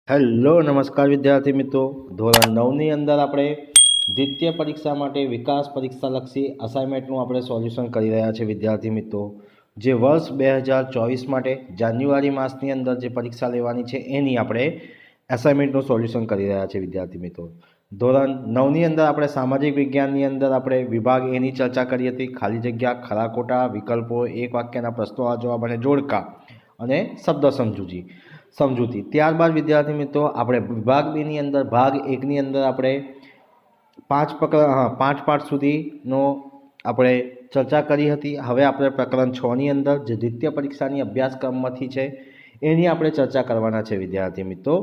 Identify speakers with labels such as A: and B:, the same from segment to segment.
A: Hello નમસ્કાર વિદ્યાર્થી મિત્રો, ધોરણ 9ની અંદર આપણે દ્વિતીય પરીક્ષા માટે વિકાસ પરીક્ષાલક્ષી અસાઇનમેન્ટનું આપણે સોલ્યુશન કરી રહ્યા છીએ વિદ્યાર્થી મિત્રો। જે વર્ષ 2024 માટે જાન્યુઆરી માસની અંદર જે પરીક્ષા લેવાની છે એની આપણે અસાઇનમેન્ટનું સોલ્યુશન કરી રહ્યા છીએ વિદ્યાર્થી મિત્રો। ધોરણ 9ની અંદર આપણે સામાજિક વિજ્ઞાનની અંદર આપણે વિભાગ એની ચર્ચા કરી હતી। ખાલી જગ્યા, ખરા ખોટા, વિકલ્પો, એક વાક્યના પ્રશ્નો આ જવાબ અને જોડકા અને શબ્દ સમજૂતી। ત્યારબાદ વિદ્યાર્થી મિત્રો આપણે વિભાગ બીની અંદર ભાગ એકની અંદર આપણે પાંચ પાઠ સુધીનો આપણે ચર્ચા કરી હતી। હવે આપણે પ્રકરણ 6ની અંદર જે દ્વિતીય પરીક્ષાની અભ્યાસક્રમમાંથી છે એની આપણે ચર્ચા કરવાના છે વિદ્યાર્થી મિત્રો।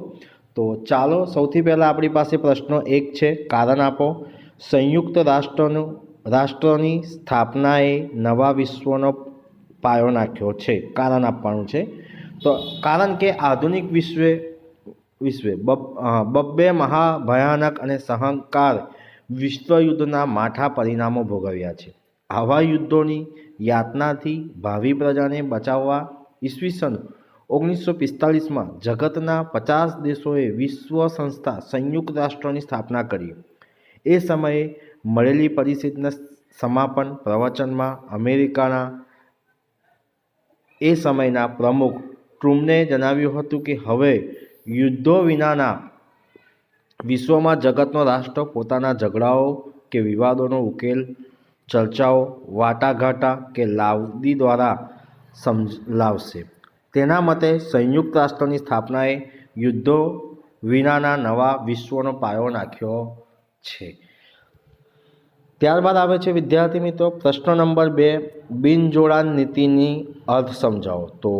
A: તો ચાલો સૌથી પહેલાં આપણી પાસે પ્રશ્નો 1 છે, કારણ આપો। સંયુક્ત રાષ્ટ્રની સ્થાપનાએ નવા વિશ્વનો પાયો નાખ્યો છે, કારણ આપવાનું છે। તો કારણ કે આધુનિક વિશ્વે બબ્બે મહાભયાનક અને સહંકાર વિશ્વયુદ્ધના માઠા પરિણામો ભોગવ્યા છે। આવા યુદ્ધોની યાતનાથી ભાવિ પ્રજાને બચાવવા ઈસવીસન 1945માં જગતના 50 દેશોએ વિશ્વ સંસ્થા સંયુક્ત રાષ્ટ્રોની સ્થાપના કરી। એ સમયે મળેલી પરિસ્થિતિના સમાપન પ્રવચનમાં અમેરિકાના એ સમયના પ્રમુખ ટ્રુમને જણાવ્યું હતું કે હવે યુદ્ધો વિનાના વિશ્વમાં જગતનો રાષ્ટ્ર પોતાના ઝઘડાઓ કે વિવાદોનો ઉકેલ ચર્ચાઓ, વાટાઘાટા કે લાવડી દ્વારા લાવશે। તેના મતે સંયુક્ત રાષ્ટ્રની સ્થાપનાએ યુદ્ધો વિનાના નવા વિશ્વનો પાયો નાખ્યો છે। ત્યારબાદ આવે છે વિદ્યાર્થી મિત્રો પ્રશ્ન નંબર 2, બિનજોડાણ નીતિની અર્થ સમજાવો। તો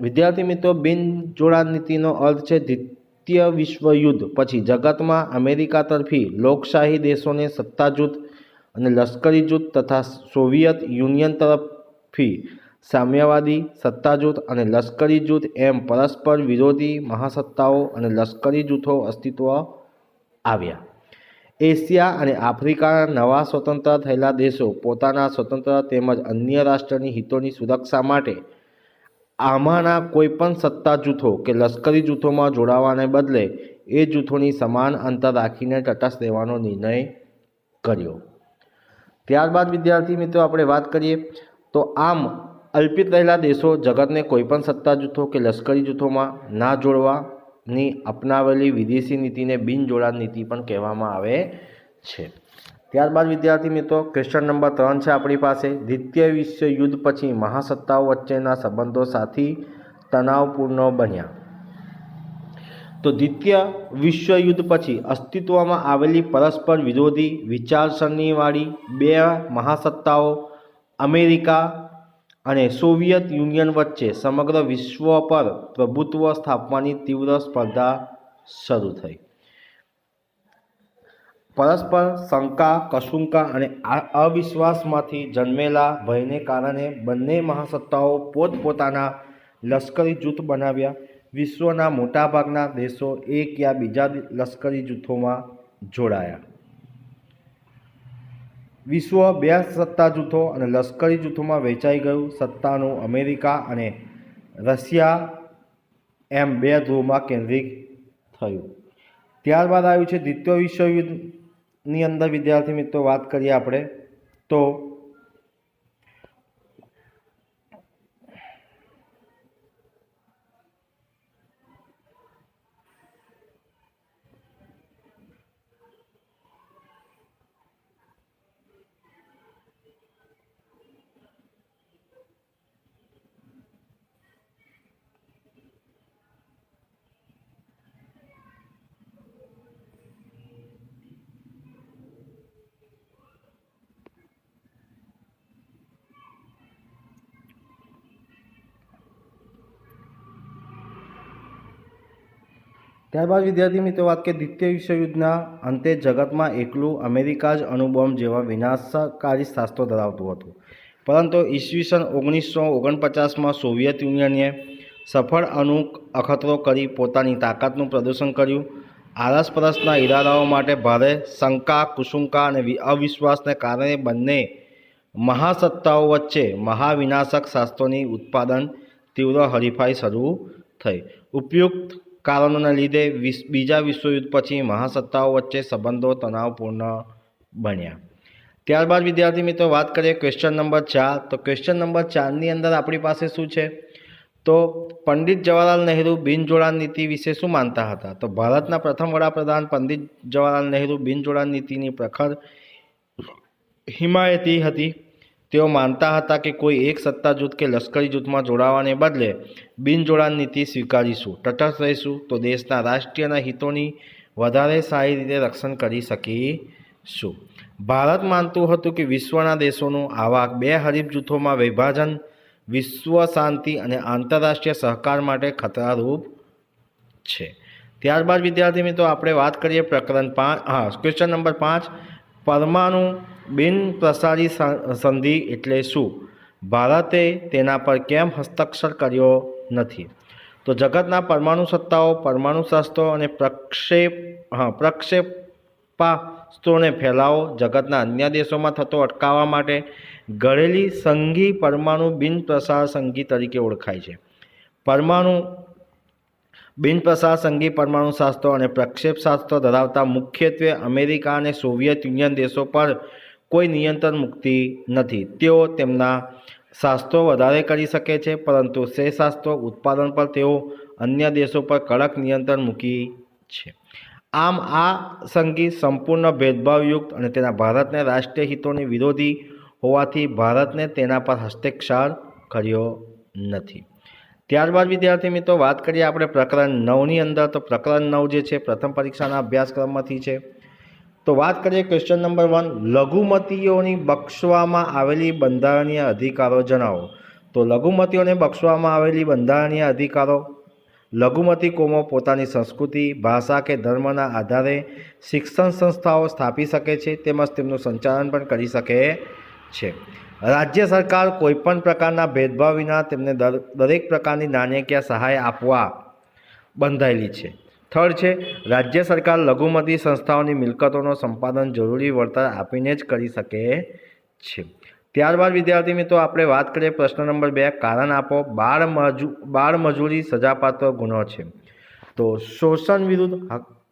A: વિદ્યાર્થી મિત્રો બિનજોડાણ નીતિનો અર્થ છે દ્વિતીય વિશ્વયુદ્ધ પછી જગતમાં અમેરિકા તરફી લોકશાહી દેશોને સત્તા જૂથ અને લશ્કરી જૂથ તથા સોવિયત યુનિયન તરફી સામ્યવાદી સત્તા જૂથ અને લશ્કરી જૂથ એમ પરસ્પર વિરોધી મહાસત્તાઓ અને લશ્કરી જૂથો અસ્તિત્વ આવ્યા। એશિયા અને આફ્રિકાના નવા સ્વતંત્ર થયેલા દેશો પોતાના સ્વતંત્ર તેમજ અન્ય રાષ્ટ્રની હિતોની સુરક્ષા માટે આમાંના કોઈપણ સત્તા જૂથો કે લશ્કરી જૂથોમાં જોડાવાને બદલે એ જૂથોની સમાન અંતર રાખીને તટસ્થ રહેવાનો નિર્ણય કર્યો। ત્યારબાદ વિદ્યાર્થી મિત્રો આપણે વાત કરીએ તો આમ અલ્પિત રહેલા દેશો જગતને કોઈપણ સત્તા જૂથો કે લશ્કરી જૂથોમાં ના જોડવાની અપનાવેલી વિદેશી નીતિને બિનજોડાણ નીતિ પણ કહેવામાં આવે છે। ત્યારબાદ વિદ્યાર્થી મિત્રો ક્વેશ્ચન નંબર 3 છે આપણી પાસે, દ્વિતીય વિશ્વયુદ્ધ પછી મહાસત્તાઓ વચ્ચેના સંબંધો સાથી તણાવપૂર્ણ બન્યા। તો દ્વિતીય વિશ્વયુદ્ધ પછી અસ્તિત્વમાં આવેલી પરસ્પર વિરોધી વિચારસરણીવાળી બે મહાસત્તાઓ અમેરિકા અને સોવિયત યુનિયન વચ્ચે સમગ્ર વિશ્વ પર પ્રભુત્વ સ્થાપવાની તીવ્ર સ્પર્ધા શરૂ થઈ। પરસ્પર શંકા, કશુંકા અને અવિશ્વાસમાંથી જન્મેલા ભયને કારણે બંને મહાસત્તાઓ પોતપોતાના લશ્કરી જૂથ બનાવ્યા। વિશ્વના મોટાભાગના દેશો એક યા બીજા લશ્કરી જૂથોમાં જોડાયા। વિશ્વ બે સત્તા જૂથો અને લશ્કરી જૂથોમાં વહેંચાઈ ગયું। સત્તાનું અમેરિકા અને રશિયા એમ બે ધ્રુવમાં કેન્દ્રિત થયું। ત્યારબાદ આવ્યું છે દ્વિતીય વિશ્વયુદ્ધની અંદર વિદ્યાર્થી મિત્રો વાત કરીએ આપણે તો ત્યારબાદ વિદ્યાર્થી મિત્રો વાત કરીએ દ્વિતીય વિશ્વયુદ્ધના અંતે જગતમાં એકલું અમેરિકા જ અણુબોમ્બ જેવા વિનાશકારી શાસ્ત્રો ધરાવતું હતું, પરંતુ ઈસવીસન 1949માં સોવિયત યુનિયને સફળ અણુ અખતરો કરી પોતાની તાકાતનું પ્રદર્શન કર્યું। આરસપરસના ઇરાદાઓ માટે ભારે શંકા, કુશંકા અને અવિશ્વાસને કારણે બંને મહાસત્તાઓ વચ્ચે મહાવિનાશક શાસ્ત્રોની ઉત્પાદન તીવ્ર હરીફાઈ શરૂ થઈ। ઉપયુક્ત કારણોના લીધે બીજા વિશ્વયુદ્ધ પછી મહાસત્તાઓ વચ્ચે સંબંધો તણાવપૂર્ણ બન્યા. ત્યારબાદ વિદ્યાર્થી મિત્રો વાત કરીએ ક્વેશ્ચન નંબર 4. તો ક્વેશ્ચન નંબર 4ની અંદર આપણી પાસે શું છે? તો પંડિત જવાહરલાલ નહેરુ બિનજોડાણ નીતિ વિશે શું માનતા હતા? તો ભારતના પ્રથમ વડાપ્રધાન પંડિત જવાહરલાલ નહેરુ બિનજોડાણ નીતિની પ્રખર હિમાયતી હતી. તેઓ માનતા હતા કે કોઈ એક સત્તા જૂથ કે લશ્કરી જૂથમાં જોડાવાને બદલે બિનજોડાણ નીતિ સ્વીકારીશું, તટસ્થ રહીશું તો દેશના રાષ્ટ્રીય હિતોની વધારે સારી રીતે રક્ષણ કરી શકીશું. ભારત માનતું હતું કે વિશ્વના દેશોનું આવા બે હરીફ જૂથોમાં વિભાજન વિશ્વ શાંતિ અને આંતરરાષ્ટ્રીય સહકાર માટે ખતરારૂપ છે. ત્યારબાદ વિદ્યાર્થી મિત્રો આપણે વાત કરીએ પ્રકરણ 5 ક્વેશ્ચન નંબર 5. પરમાણુ બિનપ્રસારી સંધિ એટલે શું? ભારતે તેના પર કેમ હસ્તાક્ષર કર્યો નથી? તો જગતના પરમાણુ સત્તાઓ પરમાણુ શસ્ત્રો અને પ્રક્ષેપાસ્ત્રોને ફેલાવો જગતના અન્ય દેશોમાં થતો અટકાવવા માટે ઘડેલી સંધિ પરમાણુ બિનપ્રસાર સંધિ તરીકે ઓળખાય છે. પરમાણુ બિનપ્રસાર સંધિ પરમાણુ શાસ્ત્રો અને પ્રક્ષેપશાસ્ત્રો ધરાવતા મુખ્યત્વે અમેરિકા અને સોવિયત યુનિયન દેશો પર કોઈ નિયંત્રણ મૂકતી નથી. તેઓ તેમના શાસ્ત્રો વધારે કરી શકે છે, પરંતુ તે શાસ્ત્રો ઉત્પાદન પર તેઓ અન્ય દેશો પર કડક નિયંત્રણ મૂકી છે. આમ આ સંધિ સંપૂર્ણ ભેદભાવયુક્ત અને તેના ભારતને રાષ્ટ્રીય હિતોની વિરોધી હોવાથી ભારતને તેના પર હસ્તાક્ષર કર્યો નથી. ત્યારબાદ વિદ્યાર્થી મિત્રો વાત કરીએ આપણે પ્રકરણ 9ની અંદર. તો પ્રકરણ 9 જે છે પ્રથમ પરીક્ષાના અભ્યાસક્રમમાંથી છે. તો વાત કરીએ ક્વેશ્ચન નંબર 1. લઘુમતીઓની બક્ષવામાં આવેલી બંધારણીય અધિકારો જણાવો. તો લઘુમતીઓને બક્ષવામાં આવેલી બંધારણીય અધિકારો: લઘુમતી કોમો પોતાની સંસ્કૃતિ, ભાષા કે ધર્મના આધારે શિક્ષણ સંસ્થાઓ સ્થાપી શકે છે તેમજ તેમનું સંચાલન પણ કરી શકે છે. રાજ્ય સરકાર કોઈપણ પ્રકારના ભેદભાવ વિના તેમને દરેક પ્રકારની નાણાકીય સહાય આપવા બંધાયેલી છે. થર્ડ છે, રાજ્ય સરકાર લઘુમતી સંસ્થાઓની મિલકતોનું સંપાદન જરૂરી વળતર આપીને જ કરી શકે છે. ત્યારબાદ વિદ્યાર્થી મિત્રો આપણે વાત કરીએ પ્રશ્ન નંબર 2. કારણ આપો. બાળ મજૂરી સજાપાત્ર ગુનો છે. તો શોષણ વિરુદ્ધ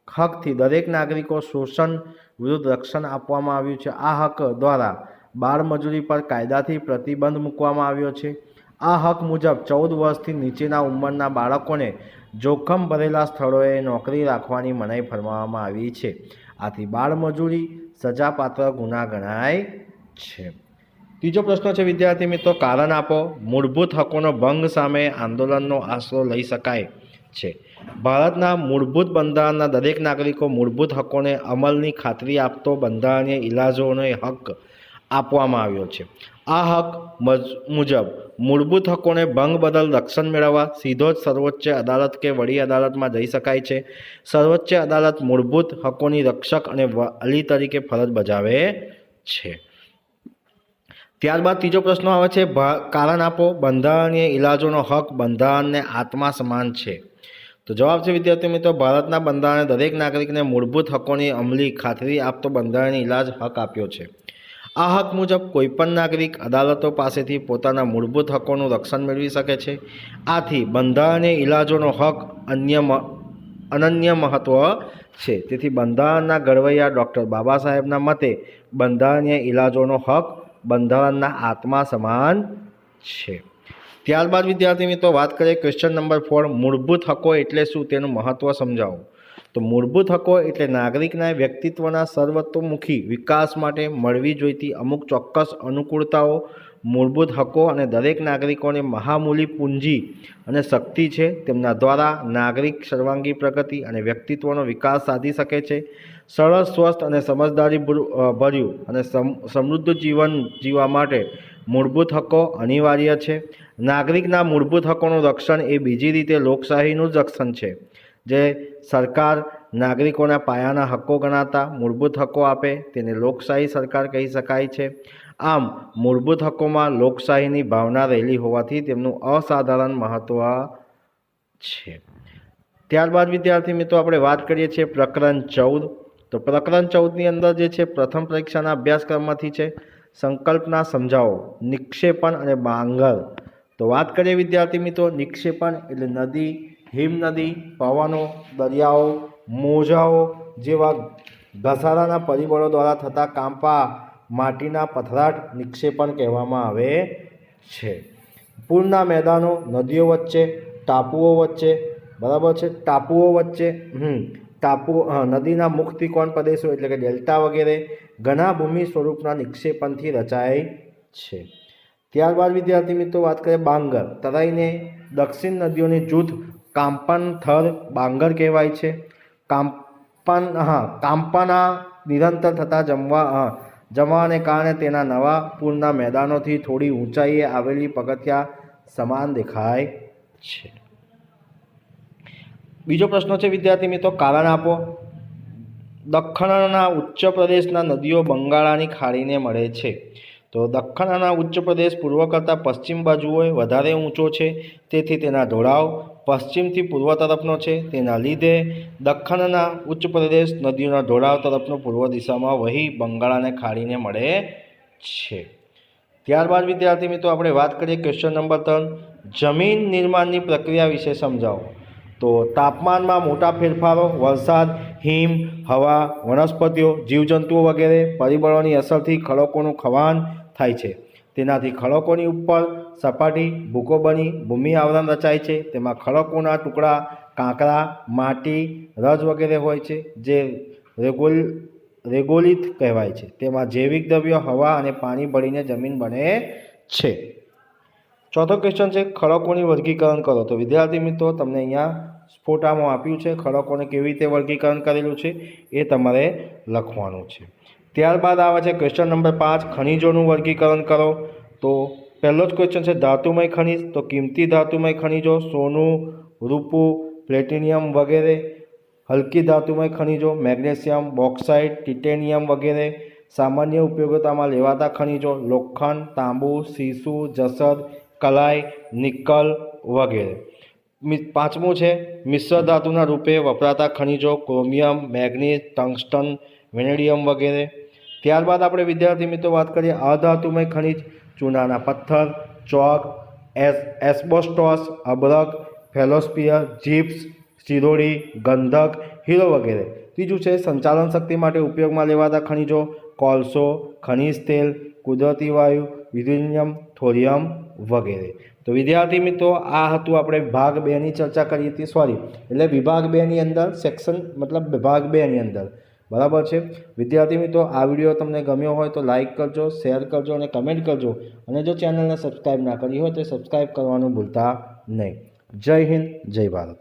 A: હકથી દરેક નાગરિકો શોષણ વિરુદ્ધ રક્ષણ આપવામાં આવ્યું છે. આ હક દ્વારા બાળમજૂરી પર કાયદાથી પ્રતિબંધ મૂકવામાં આવ્યો છે. આ હક મુજબ 14 વર્ષથી નીચેના ઉંમરના બાળકોને જોખમ ભરેલા સ્થળોએ નોકરી રાખવાની મનાઈ ફરમાવવામાં આવી છે. આથી બાળમજૂરી સજાપાત્ર ગુના ગણાય છે. ત્રીજો પ્રશ્ન છે વિદ્યાર્થી મિત્રો, કારણ આપો. મૂળભૂત હકોનો ભંગ સામે આંદોલનનો આશરો લઈ શકાય છે. ભારતના મૂળભૂત બંધારણના દરેક નાગરિકો મૂળભૂત હકોને અમલની ખાતરી આપતો બંધારણીય ઇલાજોનો હક આપવામાં આવ્યો છે. આ હક મુજબ મૂળભૂત હકોને ભંગ બદલ રક્ષણ મેળવવા સીધો જ સર્વોચ્ચ અદાલત કે વડી અદાલતમાં જઈ શકાય છે. સર્વોચ્ચ અદાલત મૂળભૂત હકોની રક્ષક અને વલી તરીકે ફરજ બજાવે છે. ત્યારબાદ ત્રીજો પ્રશ્ન આવે છે, કારણ આપો. બંધારણીય ઇલાજોનો હક બંધારણને આત્મા સમાન છે. તો જવાબ છે વિદ્યાર્થી મિત્રો, ભારતના બંધારણે દરેક નાગરિકને મૂળભૂત હકોની અમલી ખાતરી આપતો બંધારણીય ઇલાજ હક આપ્યો છે. આ હક મુજબ કોઈપણ નાગરિક અદાલતો પાસેથી પોતાના મૂળભૂત હકોનું રક્ષણ મેળવી શકે છે. આથી બંધારણીય ઇલાજોનો હક અનન્ય મહત્વ છે. તેથી બંધારણના ઘડવૈયા ડૉક્ટર બાબા સાહેબના મતે બંધારણીય ઇલાજોનો હક બંધારણના આત્મા સમાન છે. ત્યારબાદ વિદ્યાર્થી મિત્રો વાત કરીએ ક્વેશ્ચન નંબર 4. મૂળભૂત હકો એટલે શું તેનું મહત્વ સમજાવો. તો મૂળભૂત હકો એટલે નાગરિકના વ્યક્તિત્વના સર્વતોમુખી વિકાસ માટે મળવી જોઈતી અમુક ચોક્કસ અનુકૂળતાઓ. મૂળભૂત હકો અને દરેક નાગરિકોને મહામૂલી પૂંજી અને શક્તિ છે. તેમના દ્વારા નાગરિક સર્વાંગી પ્રગતિ અને વ્યક્તિત્વનો વિકાસ સાધી શકે છે. સરળ, સ્વસ્થ અને સમજદારી ભર્યું અને સમૃદ્ધ જીવન જીવવા માટે મૂળભૂત હકો અનિવાર્ય છે. નાગરિકના મૂળભૂત હકોનું રક્ષણ એ બીજી રીતે લોકશાહીનું જ રક્ષણ છે. જે સરકાર નાગરિકોના પાયાના હકો ગણાતા મૂળભૂત હકો આપે તેને લોકશાહી સરકાર કહી શકાય છે. આમ મૂળભૂત હકોમાં લોકશાહીની ભાવના રહેલી હોવાથી તેમનું અસાધારણ મહત્ત્વ છે. ત્યારબાદ વિદ્યાર્થી મિત્રો આપણે વાત કરીએ છીએ પ્રકરણ 14. તો પ્રકરણ 14ની અંદર જે છે પ્રથમ પરીક્ષાના અભ્યાસક્રમમાંથી છે સંકલ્પના સમજાવો. નિક્ષેપણ અને બાંગર. તો વાત કરીએ વિદ્યાર્થી મિત્રો, નિક્ષેપણ એટલે નદી હિમનદી, પવનો, દરિયાઓ, મોજાઓ જેવા ઘસારાના પરિબળો દ્વારા થતા કાંપા માટીના પથરાટ નિક્ષેપણ કહેવામાં આવે છે. પૂરના મેદાનો, નદીઓ વચ્ચે, ટાપુઓ વચ્ચે, બરાબર છે, ટાપુઓ વચ્ચે નદીના મુખ ત્રિકોણ પ્રદેશો એટલે કે ડેલ્ટા વગેરે ઘણા ભૂમિ સ્વરૂપના નિક્ષેપણથી રચાય છે. ત્યારબાદ વિદ્યાર્થી મિત્રો વાત કરીએ બાંગર. તરાઈને દક્ષિણ નદીઓની જૂથ કાંપન થર બાંગર કહેવાય છે. કાંપાના નિરંતર થતા જમવાને કારણે તેના નવા પૂરના મેદાનોથી થોડી ઊંચાઈએ આવેલી પગથિયા સમાન દેખાય છે. બીજો પ્રશ્ન છે વિદ્યાર્થી મિત્રો, કારણ આપો. દખ્ખણના ઉચ્ચ પ્રદેશના નદીઓ બંગાળાની ખાડીને મળે છે. તો દખ્ખણના ઉચ્ચ પ્રદેશ પૂર્વ કરતાં પશ્ચિમ બાજુએ વધારે ઊંચો છે, તેથી તેના ઢોળાવ પશ્ચિમથી પૂર્વ તરફનો છે. તેના લીધે દખ્ખણના ઉચ્ચ પ્રદેશ નદીઓના ઢોળાવ તરફનો પૂર્વ દિશામાં વહી બંગાળાને ખાડીને મળે છે. ત્યારબાદ વિદ્યાર્થી મિત્રો આપણે વાત કરીએ ક્વેશ્ચન નંબર 3, જમીન નિર્માણની પ્રક્રિયા વિશે સમજાવો. તો તાપમાનમાં મોટા ફેરફારો, વરસાદ, હિમ, હવા, વનસ્પતિઓ, જીવજંતુઓ વગેરે પરિબળોની અસરથી ખડકોનું ખવાન થાય છે. તેનાથી ખડકોની ઉપર સપાટી ભૂકો બની ભૂમિ આવરણ રચાય છે. તેમાં ખડકોના ટુકડા, કાંકરા, માટી, રજ વગેરે હોય છે, જે રેગોલિથ કહેવાય છે. તેમાં જૈવિક દ્રવ્યો, હવા અને પાણી ભળીને જમીન બને છે. ચોથો ક્વેશ્ચન છે ખડકોની વર્ગીકરણ કરો. તો વિદ્યાર્થી મિત્રો તમને અહીંયા ફોટામાં આપ્યું છે, ખડકોને કેવી રીતે વર્ગીકરણ કરેલું છે એ તમારે લખવાનું છે. ત્યારબાદ આવે છે ક્વેશ્ચન નંબર 5, ખનિજોનું વર્ગીકરણ કરો. તો પહેલો જ ક્વેશ્ચન છે ધાતુમય ખનિજ. તો કિંમતી ધાતુમય ખનિજો સોનું, રૂપું, પ્લેટિનિયમ વગેરે. હલકી ધાતુમય ખનિજો મેગ્નેશિયમ, બોક્સાઇટ, ટિટેનિયમ વગેરે. સામાન્ય ઉપયોગિતામાં લેવાતા ખનિજો લોખંડ, તાંબુ, સીસું, જસર, કલાઈ, નિકલ વગેરે. પાંચમું છે મિશ્ર ધાતુના રૂપે વપરાતા ખનિજો ક્રોમિયમ, મેગ્નીઝ, ટંગસ્ટન, વેનેડિયમ વગેરે. ત્યારબાદ આપણે વિદ્યાર્થી મિત્રો વાત કરીએ અધાતુમય ખનિજ. ચૂનાના પથ્થર, ચોક, એસ્બોસ્ટોસ, અબરક, ફેલોસ્પિયર, જીપ્સ, શિરોડી, ગંધક, હીરો વગેરે. ત્રીજું છે સંચાલન શક્તિ માટે ઉપયોગમાં લેવાતા ખનિજો કોલસો, ખનિજ તેલ, કુદરતી વાયુ, યુરેનિયમ, થોરિયમ વગેરે. તો વિદ્યાર્થી મિત્રો આ હતું આપણે ભાગ 2ની ચર્ચા કરી હતી. એટલે વિભાગ 2ની અંદર સેક્શન મતલબ વિભાગ 2ની અંદર, બરાબર છે. વિદ્યાર્થી મિત્રો આ વિડીયો તમને ગમ્યો હોય તો લાઇક કરજો, શેર કરજો અને કમેન્ટ કરજો. અને જો ચેનલને સબસ્ક્રાઈબ ના કરી હોય તો સબસ્ક્રાઈબ કરવાનું ભૂલતા નહીં. જય હિન્દ, જય ભારત.